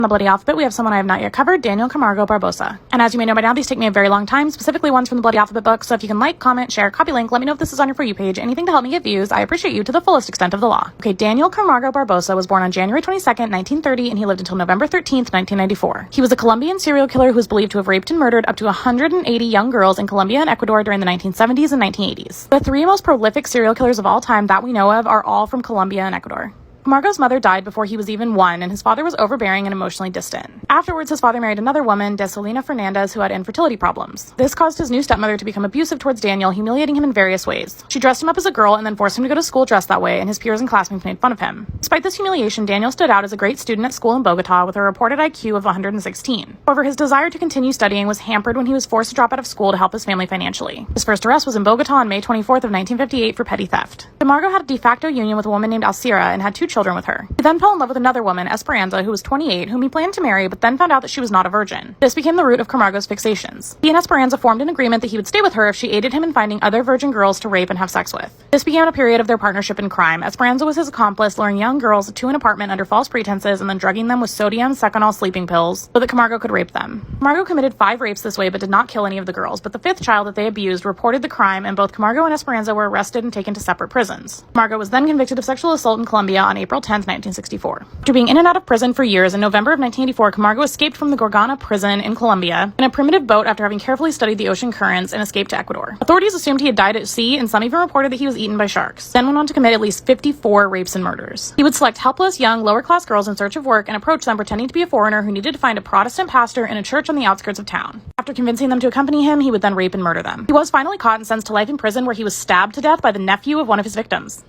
On the Bloody Alphabet, we have someone I have not yet covered, Daniel Camargo Barbosa. And as you may know by now, these take me a very long time, specifically ones from the Bloody Alphabet book, so if you can like, comment, share, copy link, let me know if this is on your For You page, anything to help me get views, I appreciate you to the fullest extent of the law. Okay, Daniel Camargo Barbosa was born on January 22nd, 1930, and he lived until November 13th, 1994. He was a Colombian serial killer who was believed to have raped and murdered up to 180 young girls in Colombia and Ecuador during the 1970s and 1980s. The three most prolific serial killers of all time that we know of are all from Colombia and Ecuador. Camargo's mother died before he was even 1, and his father was overbearing and emotionally distant. Afterwards, his father married another woman, Desolina Fernandez, who had infertility problems. This caused his new stepmother to become abusive towards Daniel, humiliating him in various ways. She dressed him up as a girl and then forced him to go to school dressed that way, and his peers and classmates made fun of him. Despite this humiliation, Daniel stood out as a great student at school in Bogota with a reported IQ of 116. However, his desire to continue studying was hampered when he was forced to drop out of school to help his family financially. His first arrest was in Bogota on May 24th of 1958 for petty theft. Camargo had a de facto union with a woman named Alcira and had 2 children with her. He then fell in love with another woman, Esperanza, who was 28, whom he planned to marry, but then found out that she was not a virgin. This became the root of Camargo's fixations. He and Esperanza formed an agreement that he would stay with her if she aided him in finding other virgin girls to rape and have sex with. This began a period of their partnership in crime. Esperanza was his accomplice, luring young girls to an apartment under false pretenses and then drugging them with sodium seconal sleeping pills so that Camargo could rape them. Camargo committed 5 rapes this way but did not kill any of the girls, but the 5th child that they abused reported the crime, and both Camargo and Esperanza were arrested and taken to separate prisons. Camargo was then convicted of sexual assault in Colombia on April 10, 1964. After being in and out of prison for years, in November of 1984, Camargo escaped from the Gorgona prison in Colombia in a primitive boat after having carefully studied the ocean currents and escaped to Ecuador. Authorities assumed he had died at sea, and some even reported that he was eaten by sharks. Then went on to commit at least 54 rapes and murders. He would select helpless, young, lower-class girls in search of work and approach them pretending to be a foreigner who needed to find a Protestant pastor in a church on the outskirts of town. After convincing them to accompany him, he would then rape and murder them. He was finally caught and sentenced to life in prison, where he was stabbed to death by the nephew of one of his victims.